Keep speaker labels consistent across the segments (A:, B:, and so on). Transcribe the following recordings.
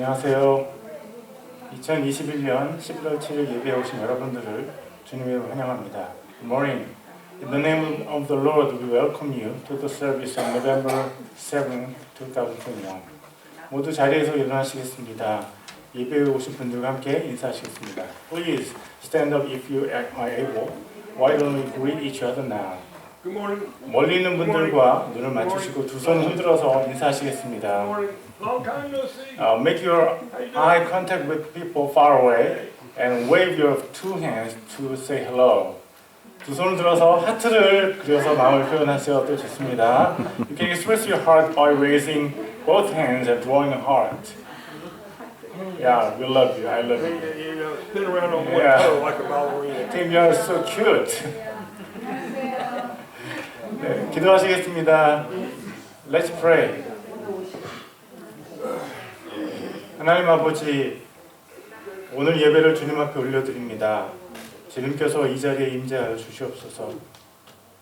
A: 안녕하세요. 2021년 11월 7일 예배에 오신 여러분들을 주님으로 환영합니다. Good morning. In the name of the Lord, we welcome you to the service on November 7, 2021. 모두 자리에서 일어나시겠습니다. 예배에 오신 분들과 함께 인사하시겠습니다. Please stand up if you are able. Why don't we greet each other now?
B: Good morning.
A: 멀리 있는 분들과 눈을 맞추시고 두 손 흔들어서 인사하시겠습니다.
B: Good morning. Long time no see.
A: Make your eye contact with people far away and wave your two hands to say hello. 두 손을 들어서 하트를 그려서 마음을 표현하셔도 좋습니다. You can express your heart by raising both hands and drawing a heart. Yeah, we love you. I love you.
B: You spin around on one
A: Yeah.
B: toe like a ballerina.
A: Tim, you are so cute. 네, 기도하시겠습니다. Let's pray. 하나님 아버지, 오늘 예배를 주님 앞에 올려드립니다. 주님께서 이 자리에 임재하여 주시옵소서.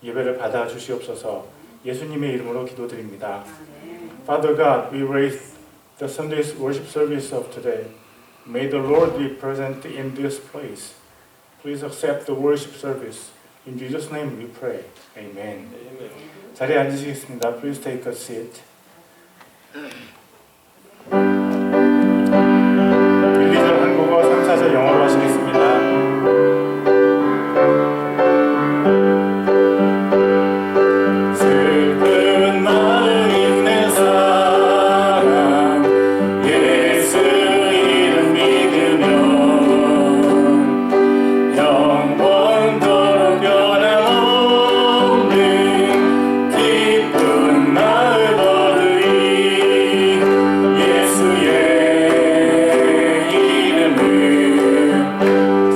A: 예배를 받아 주시옵소서. 예수님의 이름으로 기도드립니다. Father God, we raise the Sunday's worship service of today. May the Lord be present in this place. Please accept the worship service. In Jesus' name we pray. Amen. 자리에 앉으시겠습니다. Please take a seat. 한국어 3, 4절 영어로 하시겠습니다. 슬픈 마음인 내 사랑 예수 이름 믿으면 영원토록 변함없는 기쁜 마을 얻으리 예수의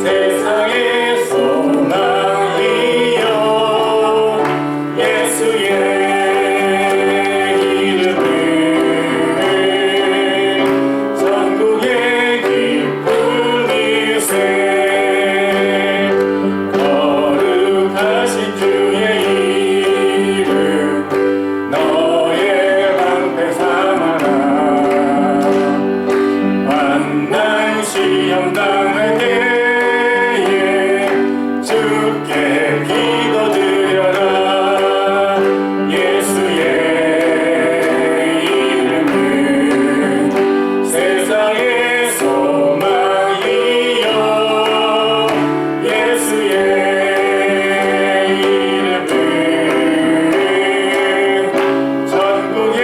A: 세상의 소망이여 예수의 이름을 전국의 기쁨일세 거룩하신 주의 이름 너의 방패 삼아라 환난 시험 당할 때 주께 기도드려라 예수의 이름은 세상의 소망이여 예수의 이름은 전국의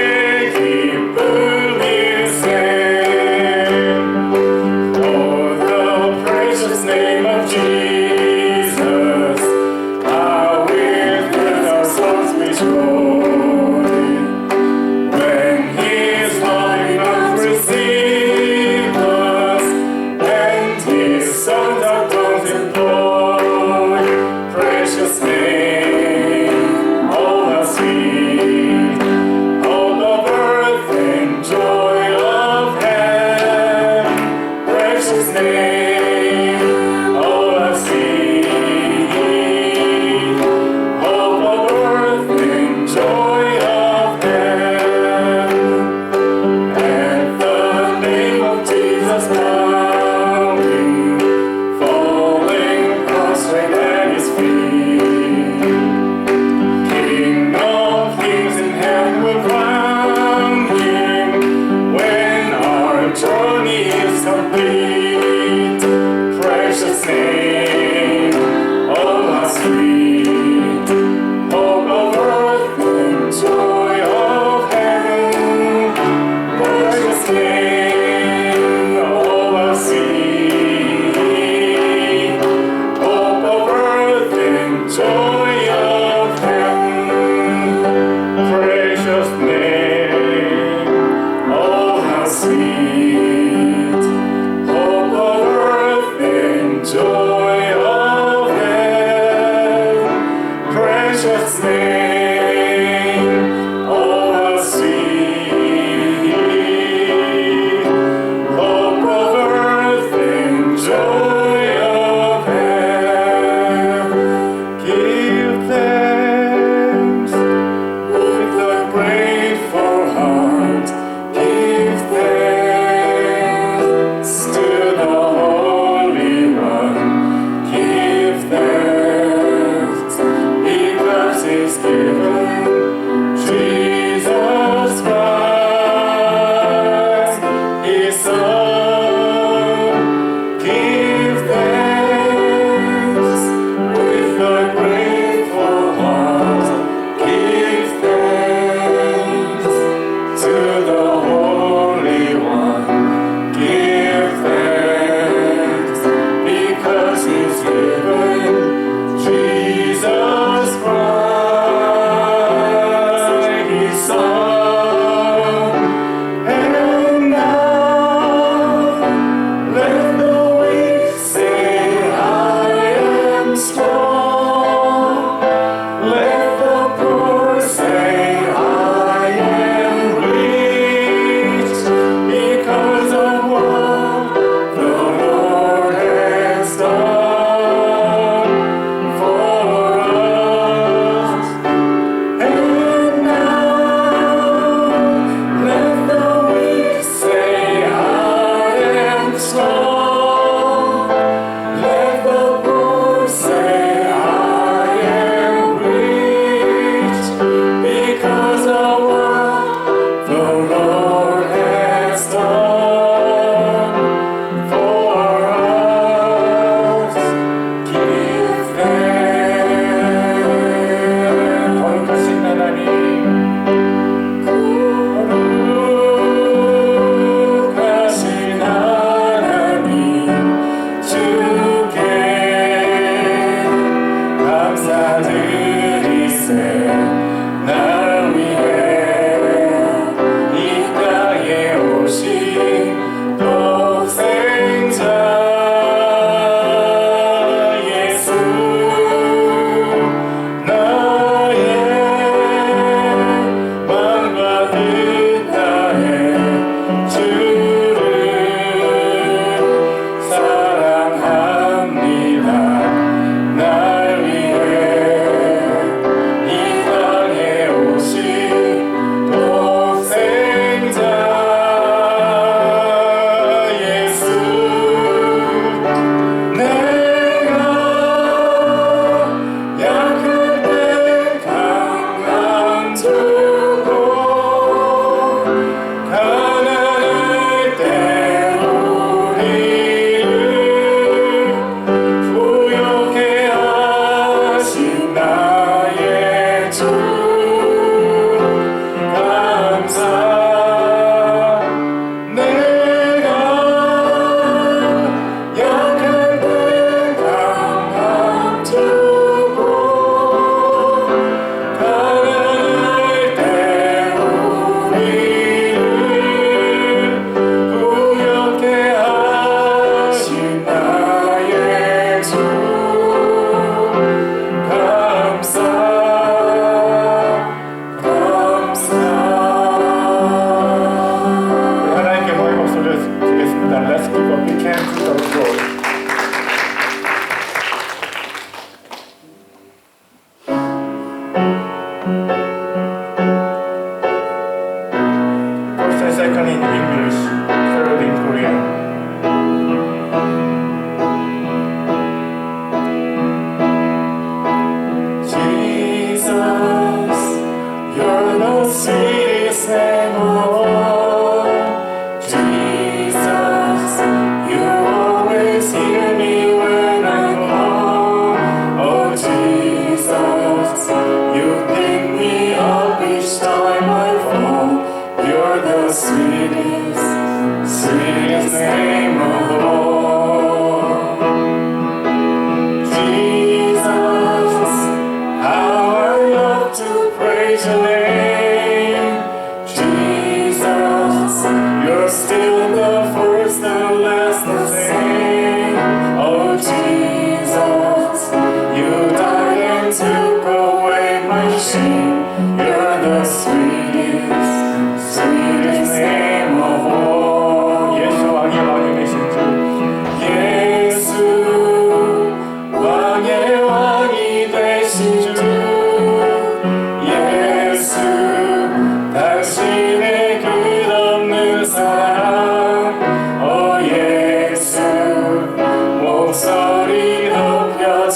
A: 기쁨일세 Oh the precious name of Jesus, how with our souls we joy. When His holy arms receive us, and His sons are thrones employ. Precious name, oh how sweet, hope of earth and joy of heaven. Precious name, oh how sweet, hope of earth and joy of heaven. At the name of Jesus bowing, falling prostrate at His feet. King of kings in heaven will crown Him when our journey is complete. Precious name, oh how sweet, hope of earth and joy of heaven. Precious name, oh how sweet, hope of earth and joy of heaven. Precious name, oh how sweet, hope of earth and joy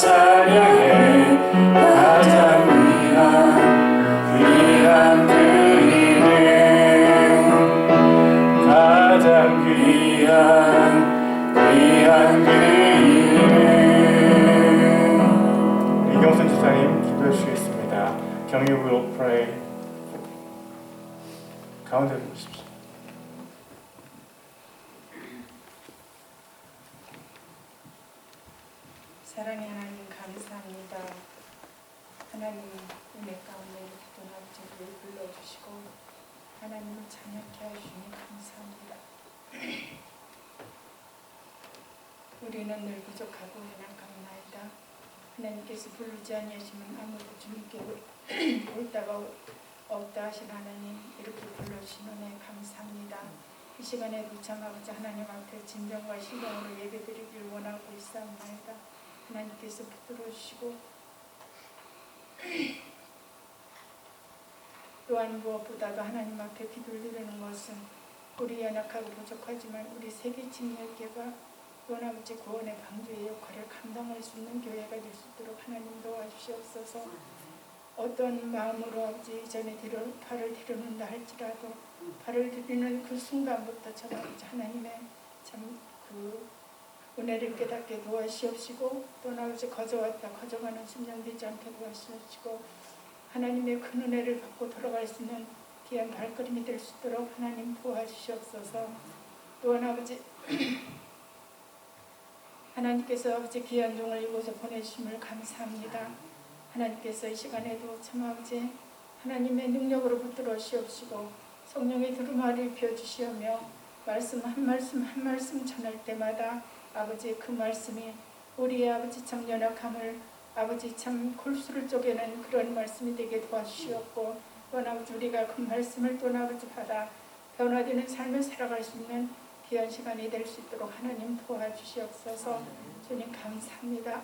A: 찬양해 가장 귀한 그 이름 가장 귀한 그 이름 이경선 지사님 기도해 주시겠습니다. 경유 will pray. 가운데로 오십시오.
C: 사랑의 하나님 감사합니다. 하나님 은혜 가운데 기도한 저를 불러주시고 하나님을 자녀케 하시니 감사합니다. 우리는 늘 부족하고 연약합니다. 하나님께서 부르지 아니하시면 아무도 주님께 옳다가 없다 하신 하나님 이렇게 불러주신 은혜 감사합니다. 이 시간에도 참 아버지 하나님 앞에 진정과 신령으로 예배드리길 원하고 있사옵나이다. 하나님께서 붙들어 주시고 또한 무엇보다도 하나님 앞에 기도를 드리는 것은 우리 연약하고 부족하지만 우리 세계친 열개가 또한 아버지 구원의 방주의 역할을 감당할 수 있는 교회가 될 수 있도록 하나님 도와주시옵소서. 어떤 마음으로 아버지 전에 발을 들여놓는다 할지라도 발을 들이는 그 순간부터 참 아버지 하나님의 참 그 은혜를 깨닫게 도와주시옵시고 또 아버지 거저왔다 거저가는 심령 되지 않게 도와주시옵시고 하나님의 큰 은혜를 받고 돌아갈 수 있는 귀한 발걸음이 될 수 있도록 하나님 도와주시옵소서. 또한 아버지 하나님께서 아버지 귀한 종을 이곳에 보내주심을 감사합니다. 하나님께서 이 시간에도 참 아버지 하나님의 능력으로 붙들어 주시옵시고 성령의 두루마리를 비워주시오며 말씀 한 말씀 전할 때마다 아버지 그 말씀이 우리의 아버지 참 연약함을 아버지 참 골수를 쪼개는 그런 말씀이 되게 도와주시옵고 또한 아버지 우리가 그 말씀을 또 아버지 받아 변화되는 삶을 살아갈 수 있는 귀한 시간이 될 수 있도록 하나님 도와주시옵소서. 주님 감사합니다.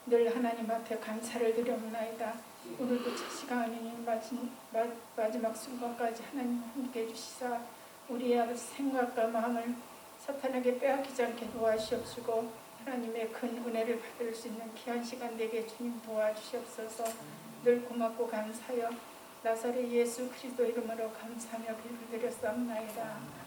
C: 늘 하나님 앞에 감사를 드려옵나이다. 오늘도 첫 시간이니 마지막 순간까지 하나님 함께 해주시사 우리의 아버지 생각과 마음을 사탄에게 빼앗기지 않게 도와주시옵시고 하나님의 큰 은혜를 받을 수 있는 귀한 시간 되게 주님 도와주시옵소서. 늘 고맙고 감사하여 나사렛 예수 그리스도 이름으로 감사하며 기도드렸사옵나이다.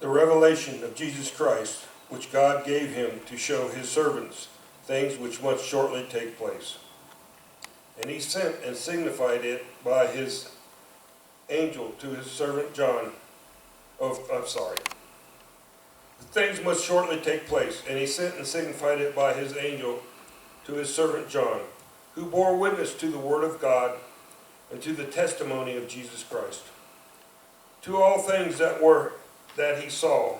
B: The revelation of Jesus Christ, which God gave him to show his servants things which must shortly take place. And he sent and signified it by his angel to his servant John. Things must shortly take place, and he sent and signified it by his angel to his servant John, who bore witness to the word of God and to the testimony of Jesus Christ, to all things that he saw.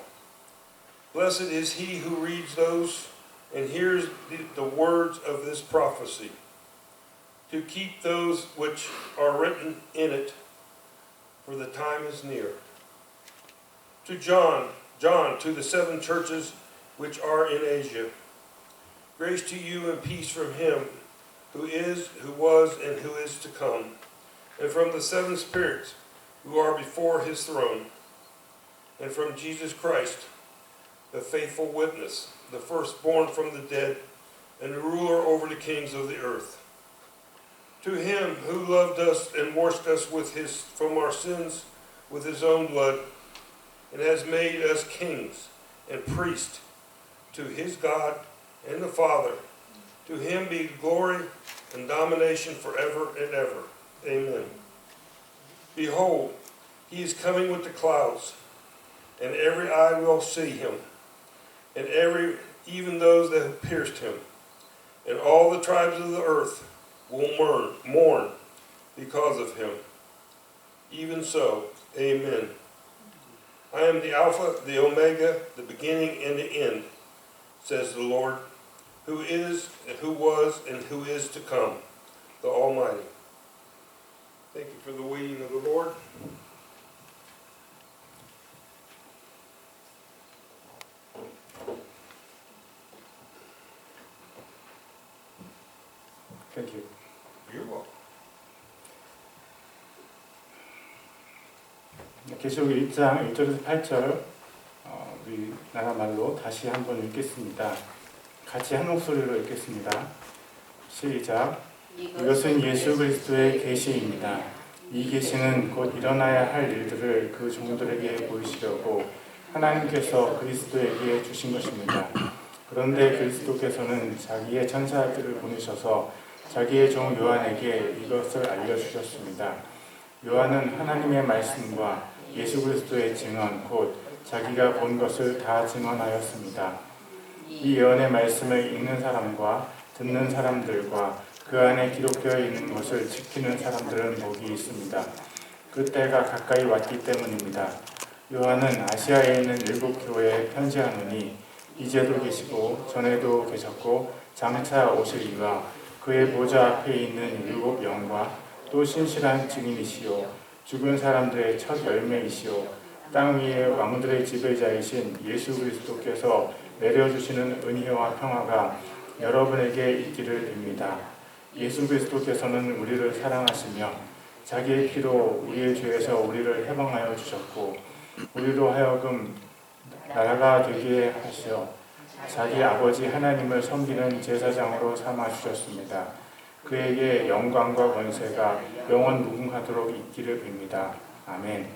B: Blessed is he who reads those and hears the words of this prophecy, to keep those which are written in it, for the time is near. To John, to the 7 churches which are in Asia, grace to you and peace from him who is, who was, and who is to come, and from the 7 spirits who are before his throne, and from Jesus Christ, the faithful witness, the firstborn from the dead, and the ruler over the kings of the earth. To him who loved us and washed us from our sins with his own blood, and has made us kings and priests to his God and the Father. To him be glory and domination forever and ever. Amen. Behold, he is coming with the clouds, and every eye will see him, and even those that have pierced him, and all the tribes of the earth will mourn because of him. Even so, amen. I am the Alpha, the Omega, the beginning and the end, says the Lord, who is, and who was, and who is to come, the Almighty. Thank you for the waiting of the Lord.
A: Thank you.
B: You're welcome.
A: 계시록 1장 1절에서 8절 우리 나라 말로 다시 한번 읽겠습니다. 같이 한 목소리로 읽겠습니다. 시작. 이것은 예수 그리스도의 계시입니다. 이 계시는 곧 일어나야 할 일들을 그 종들에게 보이시려고 하나님께서 그리스도에게 주신 것입니다. 그런데 그리스도께서는 자기의 천사들을 보내셔서 자기의 종 요한에게 이것을 알려주셨습니다. 요한은 하나님의 말씀과 예수 그리스도의 증언, 곧 자기가 본 것을 다 증언하였습니다. 이 예언의 말씀을 읽는 사람과 듣는 사람들과 그 안에 기록되어 있는 것을 지키는 사람들은 복이 있습니다. 그 때가 가까이 왔기 때문입니다. 요한은 아시아에 있는 7교회에 편지하노니 이제도 계시고 전에도 계셨고 장차 오실 이와 그의 보좌 앞에 있는 7 영과 또 신실한 증인이시요 죽은 사람들의 첫 열매이시요 땅 위의 왕들의 지배자이신 예수 그리스도께서 내려주시는 은혜와 평화가 여러분에게 있기를 빕니다. 예수 그리스도께서는 우리를 사랑하시며 자기의 피로 우리의 죄에서 우리를 해방하여 주셨고 우리로 하여금 나라가 되게 하시어 자기 아버지 하나님을 섬기는 제사장으로 삼아 주셨습니다. 그에게 영광과 권세가 영원 무궁하도록 있기를 빕니다. 아멘.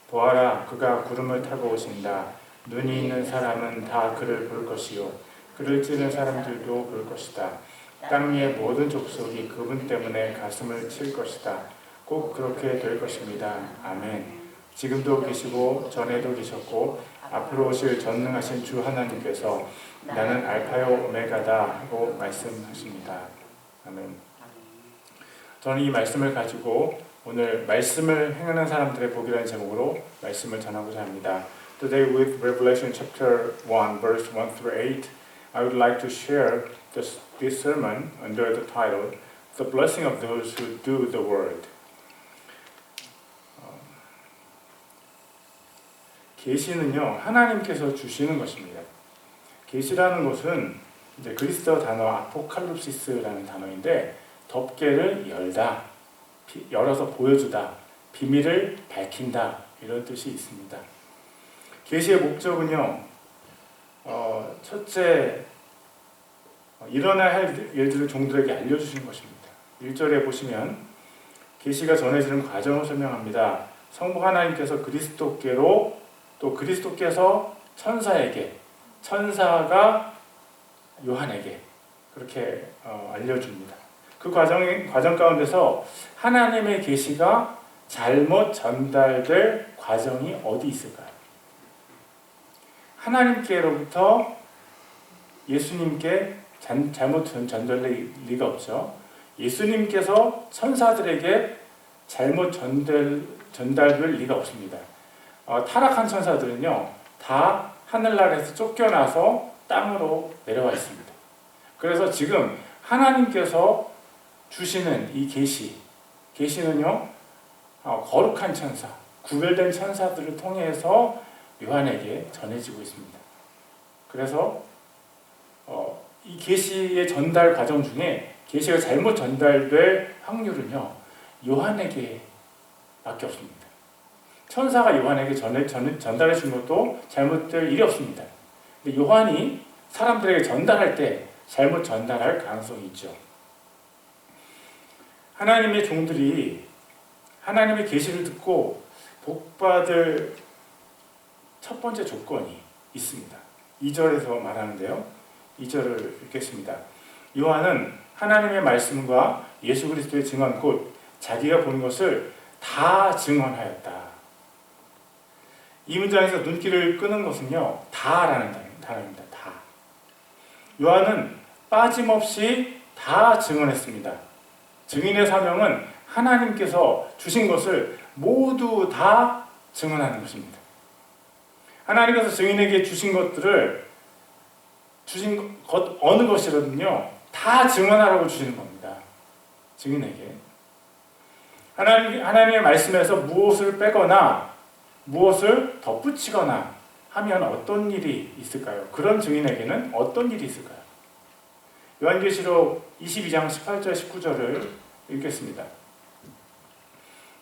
A: 보아라, 그가 구름을 타고 오신다. 눈이 있는 사람은 다 그를 볼 것이요 그를 찌는 사람들도 볼 것이다. 땅 위의 모든 족속이 그분 때문에 가슴을 칠 것이다. 꼭 그렇게 될 것입니다. 아멘. 지금도 계시고 전에도 계셨고 앞으로 오실 전능하신 주 하나님께서 나는 알파요 오메가다 하고 말씀하십니다. 아멘. 저는 이 말씀을 가지고 오늘 말씀을 행하는 사람들의 복이라는 제목으로 말씀을 전하고자 합니다. Today with Revelation chapter 1 verse 1 through 8 I would like to share this sermon under the title The Blessing of Those Who Do the Word. 계시는요 하나님께서 주시는 것입니다. 계시라는 것은 이제 그리스어 단어 아포칼립시스라는 단어인데 덮개를 열다, 열어서 보여주다, 비밀을 밝힌다 이런 뜻이 있습니다. 계시의 목적은요 첫째 일어나야 할 일들을 종들에게 알려주시는 것입니다. 1절에 보시면 계시가 전해지는 과정을 설명합니다. 성부 하나님께서 그리스도께로 또 그리스도께서 천사에게 천사가 요한에게 그렇게 알려줍니다. 그 과정 가운데서 하나님의 계시가 잘못 전달될 과정이 어디 있을까요? 하나님께로부터 예수님께 잘못 전달될 리가 없죠. 예수님께서 천사들에게 잘못 전달될 리가 없습니다. 타락한 천사들은요 다 하늘나라에서 쫓겨나서 땅으로 내려와 있습니다. 그래서 지금 하나님께서 주시는 이 계시는요 거룩한 천사, 구별된 천사들을 통해서 요한에게 전해지고 있습니다. 그래서 이 계시의 전달 과정 중에 계시가 잘못 전달될 확률은요 요한에게 밖에 없습니다. 천사가 요한에게 전달해 준 것도 잘못될 일이 없습니다. 근데 요한이 사람들에게 전달할 때 잘못 전달할 가능성이 있죠. 하나님의 종들이 하나님의 계시를 듣고 복받을 첫 번째 조건이 있습니다. 2절에서 말하는데요. 2절을 읽겠습니다. 요한은 하나님의 말씀과 예수 그리스도의 증언 곧 자기가 본 것을 다 증언하였다. 이 문장에서 눈길을 끄는 것은요. 다라는 단어입니다. 다. 요한은 빠짐없이 다 증언했습니다. 증인의 사명은 하나님께서 주신 것을 모두 다 증언하는 것입니다. 하나님께서 증인에게 주신 것들을 주신 것 어느 것이라든요 다 증언하라고 주시는 겁니다. 증인에게 하나님의 말씀에서 무엇을 빼거나 무엇을 덧붙이거나 하면 어떤 일이 있을까요? 그런 증인에게는 어떤 일이 있을까요? 요한계시록 22장 18절 19절을 읽겠습니다.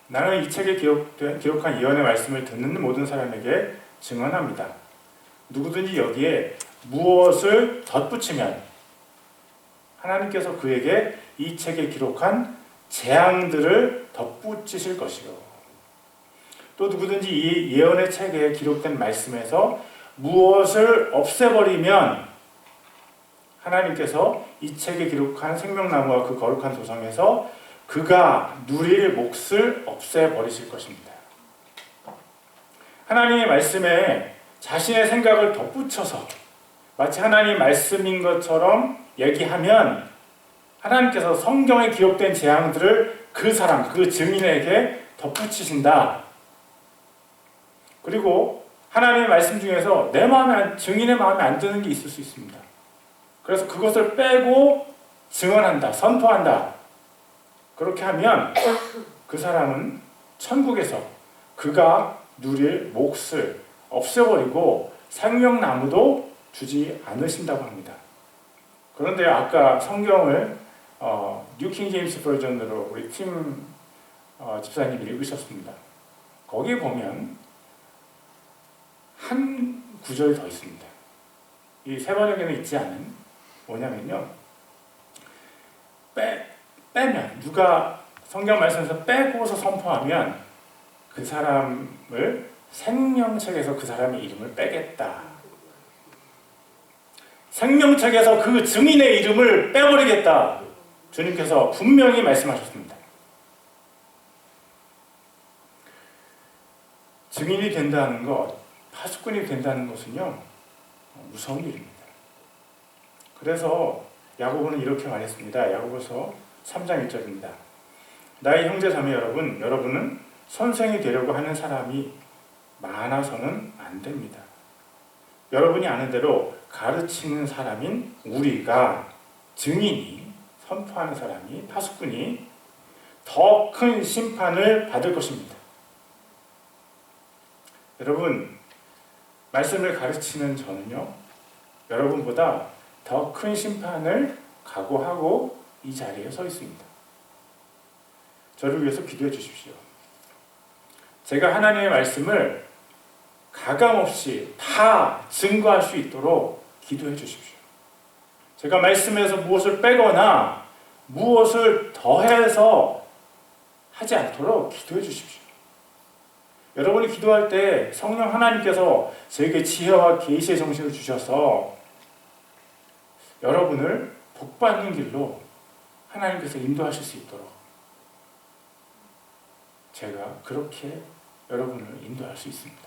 A: 나는 이 책에 기록한 예언의 말씀을 듣는 모든 사람에게 증언합니다. 누구든지 여기에 무엇을 덧붙이면 하나님께서 그에게 이 책에 기록한 재앙들을 덧붙이실 것이요. 또 누구든지 이 예언의 책에 기록된 말씀에서 무엇을 없애버리면 하나님께서 이 책에 기록한 생명나무와 그 거룩한 도성에서 그가 누릴 몫을 없애버리실 것입니다. 하나님의 말씀에 자신의 생각을 덧붙여서 마치 하나님의 말씀인 것처럼 얘기하면 하나님께서 성경에 기록된 재앙들을 그 사람, 그 증인에게 덧붙이신다. 그리고 하나님의 말씀 중에서 증인의 마음에 안 드는 게 있을 수 있습니다. 그래서 그것을 빼고 증언한다, 선포한다. 그렇게 하면 그 사람은 천국에서 그가 누릴 몫을 없애버리고 생명나무도 주지 않으신다고 합니다. 그런데 아까 성경을 뉴킹 제임스 버전으로 우리 팀 집사님이 읽으셨습니다. 거기에 보면 한 구절이 더 있습니다. 이 세 번역에는 있지 않은 뭐냐면요. 빼면 누가 성경 말씀에서 빼고서 선포하면 그 사람을 생명책에서 그 사람의 이름을 빼겠다. 생명책에서 그 증인의 이름을 빼버리겠다. 주님께서 분명히 말씀하셨습니다. 증인이 된다는 것, 파수꾼이 된다는 것은요, 무서운 일입니다. 그래서 야고보는 이렇게 말했습니다. 야고보서 3장 1절입니다. 나의 형제 자매 여러분, 여러분은 선생이 되려고 하는 사람이 많아서는 안 됩니다. 여러분이 아는 대로 가르치는 사람인 우리가, 증인이, 선포하는 사람이, 파수꾼이 더 큰 심판을 받을 것입니다. 여러분, 말씀을 가르치는 저는요, 여러분보다 더 큰 심판을 각오하고 이 자리에 서 있습니다. 저를 위해서 기도해 주십시오. 제가 하나님의 말씀을 가감없이 다 증거할 수 있도록 기도해 주십시오. 제가 말씀에서 무엇을 빼거나 무엇을 더해서 하지 않도록 기도해 주십시오. 여러분이 기도할 때 성령 하나님께서 저에게 지혜와 계시의 정신을 주셔서 여러분을 복받는 길로 하나님께서 인도하실 수 있도록 제가 그렇게 여러분을 인도할 수 있습니다.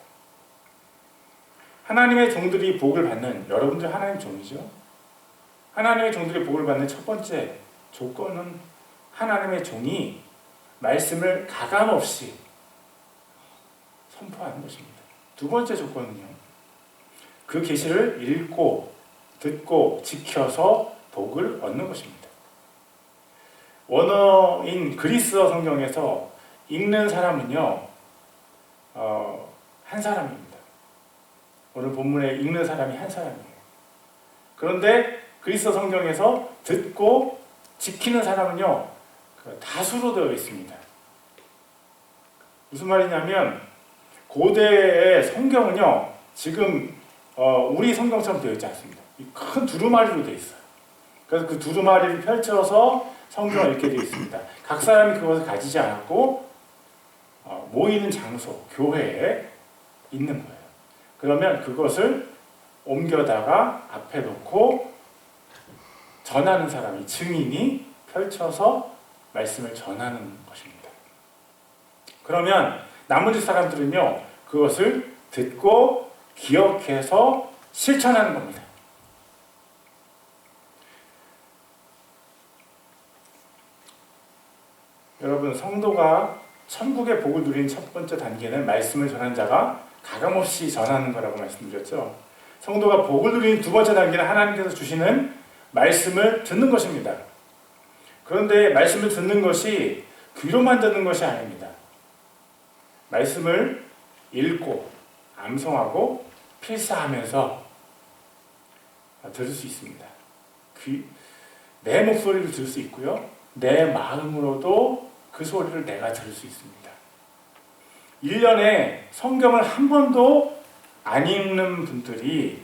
A: 하나님의 종들이 복을 받는, 여러분들 하나님 종이죠? 하나님의 종들이 복을 받는 첫 번째 조건은 하나님의 종이 말씀을 가감없이 선포하는 것입니다. 두 번째 조건은요, 그 계시를 읽고 듣고 지켜서 복을 얻는 것입니다. 원어인 그리스어 성경에서 읽는 사람은요, 한 사람입니다. 오늘 본문에 읽는 사람이 한 사람이에요. 그런데 그리스어 성경에서 듣고 지키는 사람은요, 다수로 되어 있습니다. 무슨 말이냐면 고대의 성경은요, 지금 우리 성경처럼 되어 있지 않습니다. 큰 두루마리로 되어 있어요. 그래서 그 두루마리를 펼쳐서 성경을 읽게 되어 있습니다. 각 사람이 그것을 가지지 않았고 모이는 장소, 교회에 있는 거예요. 그러면 그것을 옮겨다가 앞에 놓고 전하는 사람이, 증인이 펼쳐서 말씀을 전하는 것입니다. 그러면 나머지 사람들은요, 그것을 듣고 기억해서 실천하는 겁니다. 여러분, 성도가 천국의 복을 누리는 첫 번째 단계는 말씀을 전한 자가 가감없이 전하는 거라고 말씀드렸죠. 성도가 복을 누리는 두 번째 단계는 하나님께서 주시는 말씀을 듣는 것입니다. 그런데 말씀을 듣는 것이 귀로만 듣는 것이 아닙니다. 말씀을 읽고 암송하고 필사하면서 들을 수 있습니다. 내 목소리를 들을 수 있고요. 내 마음으로도 그 소리를 내가 들을 수 있습니다. 1년에 성경을 한 번도 안 읽는 분들이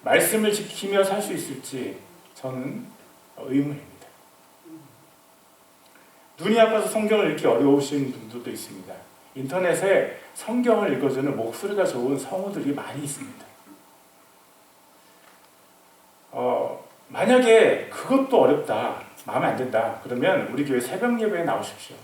A: 말씀을 지키며 살 수 있을지 저는 의문입니다. 눈이 아파서 성경을 읽기 어려우신 분들도 있습니다. 인터넷에 성경을 읽어주는 목소리가 좋은 성우들이 많이 있습니다. 만약에 그것도 어렵다, 마음에 안 든다, 그러면 우리 교회 새벽 예배에 나오십시오.